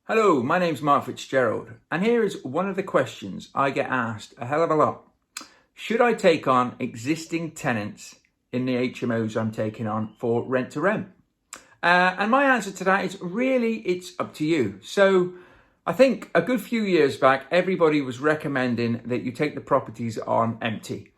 Hello, my name's Mark Fitzgerald, and here is one of the questions I get asked a hell of a lot. Should I take on existing tenants in the HMOs I'm taking on for rent to rent? And my answer to that is really, it's up to you. So I think a good few years back, everybody was recommending that you take the properties on empty.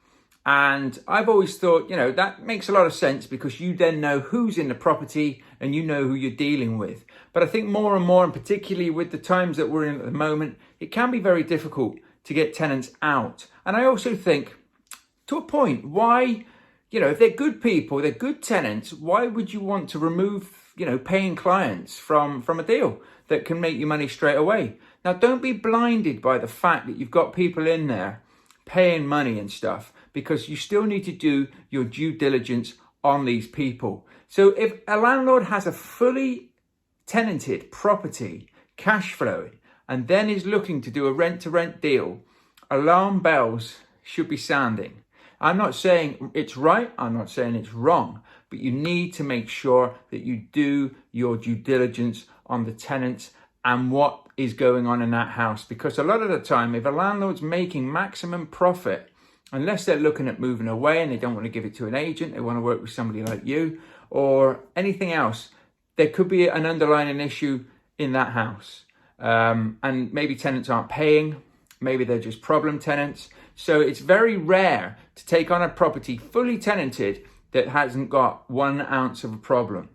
And I've always thought, that makes a lot of sense because you then know who's in the property and you know who you're dealing with. But I think more and more, and particularly with the times that we're in at the moment, it can be very difficult to get tenants out. And I also think, to a point, why, if they're good people, they're good tenants, why would you want to remove, paying clients from a deal that can make you money straight away? Now, don't be blinded by the fact that you've got people in there paying money and stuff, because you still need to do your due diligence on these people. So if a landlord has a fully tenanted property, cash flowing, and then is looking to do a rent-to-rent deal, alarm bells should be sounding. I'm not saying it's right, I'm not saying it's wrong, but you need to make sure that you do your due diligence on the tenants and what is going on in that house. Because a lot of the time, if a landlord's making maximum profit, unless they're looking at moving away and they don't want to give it to an agent, they want to work with somebody like you or anything else, there could be an underlying issue in that house. And maybe tenants aren't paying, maybe they're just problem tenants. So it's very rare to take on a property fully tenanted that hasn't got 1 ounce of a problem.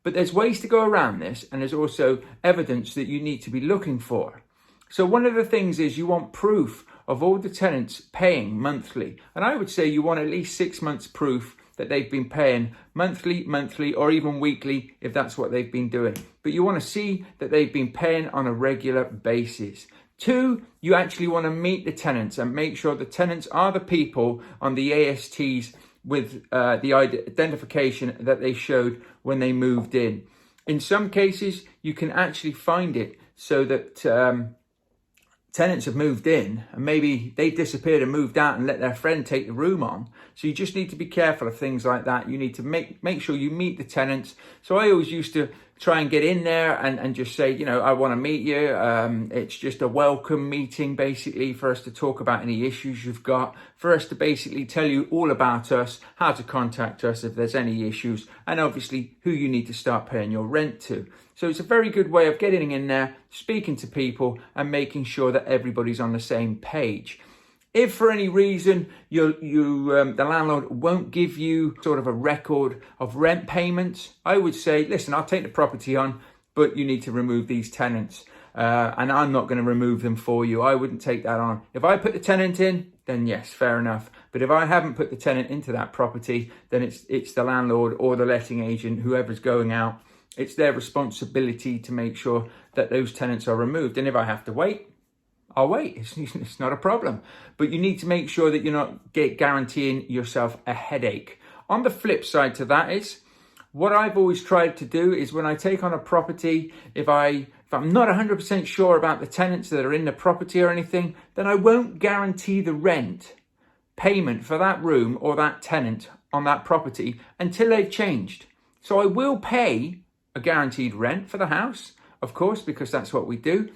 But there's ways to go around this, and there's also evidence that you need to be looking for. So one of the things is you want proof of all the tenants paying monthly. And I would say you want at least 6 months proof that they've been paying monthly, or even weekly if that's what they've been doing. But you want to see that they've been paying on a regular basis. 2, you actually want to meet the tenants and make sure the tenants are the people on the ASTs with the identification that they showed when they moved in. In some cases, you can actually find it so that tenants have moved in and maybe they disappeared and moved out and let their friend take the room on. So you just need to be careful of things like that. You need to make sure you meet the tenants. So I always used to try and get in there and just say, I want to meet you. It's just a welcome meeting, basically, for us to talk about any issues you've got, for us to basically tell you all about us, how to contact us if there's any issues, and obviously who you need to start paying your rent to. So it's a very good way of getting in there, speaking to people and making sure that everybody's on the same page. If for any reason the landlord won't give you sort of a record of rent payments, I would say, listen, I'll take the property on, but you need to remove these tenants. And I'm not going to remove them for you. I wouldn't take that on. If I put the tenant in, then yes, fair enough. But if I haven't put the tenant into that property, then it's the landlord or the letting agent, whoever's going out. It's their responsibility to make sure that those tenants are removed. And if I have to wait, I'll wait. It's not a problem. But you need to make sure that you're not guaranteeing yourself a headache. On the flip side to that is, what I've always tried to do is when I take on a property, if I'm not 100% sure about the tenants that are in the property or anything, then I won't guarantee the rent payment for that room or that tenant on that property until they've changed. So I will pay a guaranteed rent for the house, of course, because that's what we do.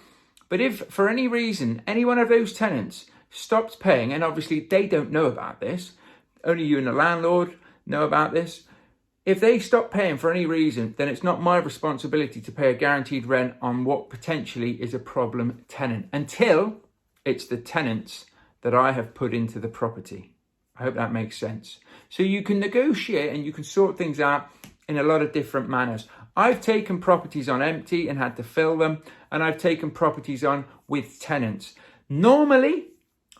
But if for any reason any one of those tenants stops paying, and obviously they don't know about this, only you and the landlord know about this. If they stop paying for any reason, then it's not my responsibility to pay a guaranteed rent on what potentially is a problem tenant until it's the tenants that I have put into the property. I hope that makes sense. So you can negotiate and you can sort things out in a lot of different manners. I've taken properties on empty and had to fill them, and I've taken properties on with tenants. Normally,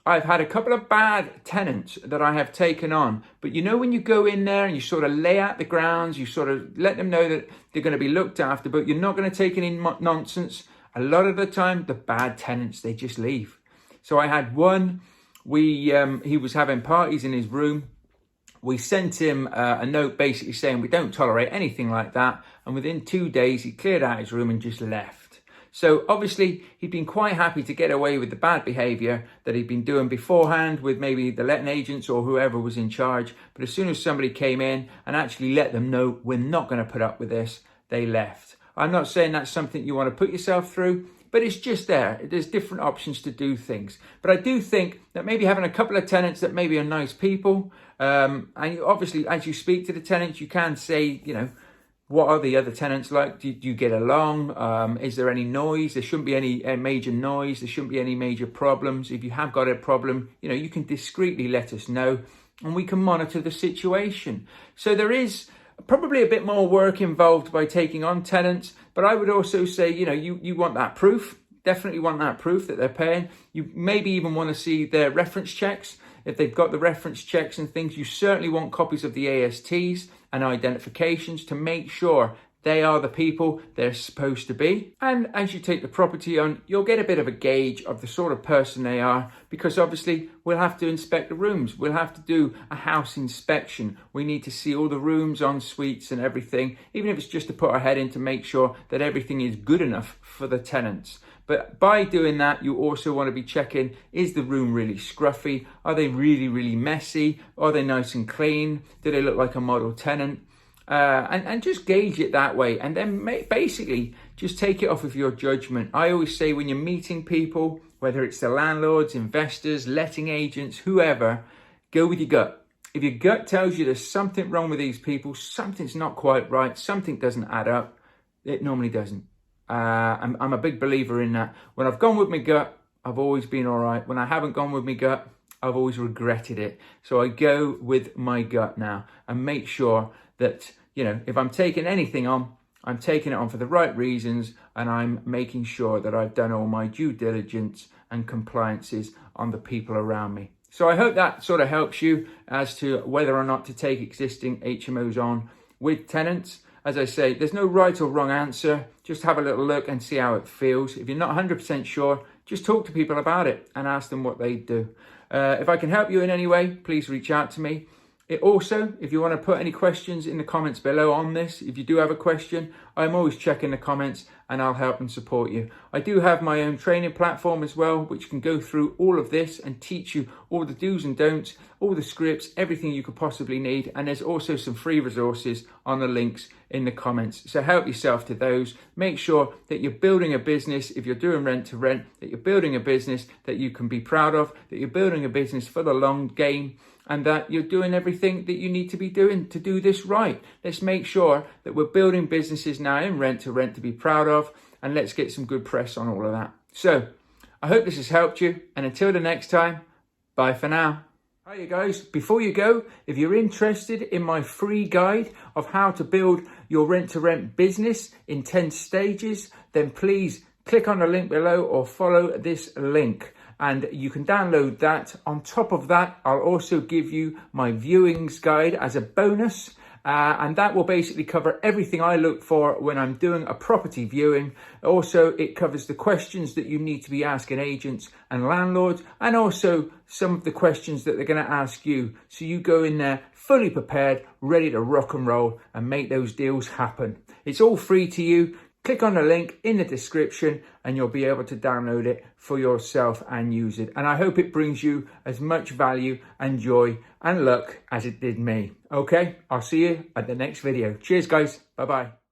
I've had a couple of bad tenants that I have taken on, but when you go in there and you sort of lay out the grounds, you sort of let them know that they're going to be looked after, but you're not going to take any nonsense. A lot of the time, the bad tenants, they just leave. So I had one, he was having parties in his room. We sent him a note basically saying we don't tolerate anything like that. And within 2 days, he cleared out his room and just left. So obviously, he'd been quite happy to get away with the bad behaviour that he'd been doing beforehand with maybe the letting agents or whoever was in charge. But as soon as somebody came in and actually let them know we're not going to put up with this, they left. I'm not saying that's something you want to put yourself through, but it's just there. There's different options to do things. But I do think that maybe having a couple of tenants that maybe are nice people, and obviously as you speak to the tenants, you can say, what are the other tenants like? Do you get along? Is there any noise? There shouldn't be any major noise. There shouldn't be any major problems. If you have got a problem, you can discreetly let us know and we can monitor the situation. So there is probably a bit more work involved by taking on tenants, but I would also say, you want that proof. Definitely want that proof that they're paying. You maybe even want to see their reference checks. If they've got the reference checks and things, you certainly want copies of the ASTs and identifications to make sure they are the people they're supposed to be. And as you take the property on, you'll get a bit of a gauge of the sort of person they are, because obviously we'll have to inspect the rooms. We'll have to do a house inspection. We need to see all the rooms, en suites and everything, even if it's just to put our head in to make sure that everything is good enough for the tenants. But by doing that, you also want to be checking, is the room really scruffy? Are they really, really messy? Are they nice and clean? Do they look like a model tenant? And just gauge it that way. And then basically just take it off of your judgment. I always say when you're meeting people, whether it's the landlords, investors, letting agents, whoever, go with your gut. If your gut tells you there's something wrong with these people, something's not quite right, something doesn't add up, it normally doesn't. I'm a big believer in that. When I've gone with my gut, I've always been all right. When I haven't gone with my gut, I've always regretted it. So I go with my gut now and make sure that, if I'm taking anything on, I'm taking it on for the right reasons, and I'm making sure that I've done all my due diligence and compliances on the people around me. So I hope that sort of helps you as to whether or not to take existing HMOs on with tenants. As I say, there's no right or wrong answer. Just have a little look and see how it feels. If you're not 100% sure, just talk to people about it and ask them what they do. If I can help you in any way, please reach out to me. Also, if you want to put any questions in the comments below on this, if you do have a question, I'm always checking the comments and I'll help and support you. I do have my own training platform as well, which can go through all of this and teach you all the do's and don'ts, all the scripts, everything you could possibly need. And there's also some free resources on the links in the comments. So help yourself to those. Make sure that you're building a business, if you're doing rent to rent, that you're building a business that you can be proud of, that you're building a business for the long game, and that you're doing everything that you need to be doing to do this right. Let's make sure that we're building businesses now in rent to rent to be proud of, and let's get some good press on all of that. So I hope this has helped you, and until the next time, bye for now. Hi you guys, before you go, if you're interested in my free guide of how to build your rent to rent business in 10 stages, then please click on the link below or follow this link. And you can download that. On top of that, I'll also give you my viewings guide as a bonus. And that will basically cover everything I look for when I'm doing a property viewing. Also, it covers the questions that you need to be asking agents and landlords, and also some of the questions that they're going to ask you. So you go in there fully prepared, ready to rock and roll and make those deals happen. It's all free to you. Click on the link in the description and you'll be able to download it for yourself and use it. And I hope it brings you as much value and joy and luck as it did me. Okay, I'll see you at the next video. Cheers guys, bye-bye.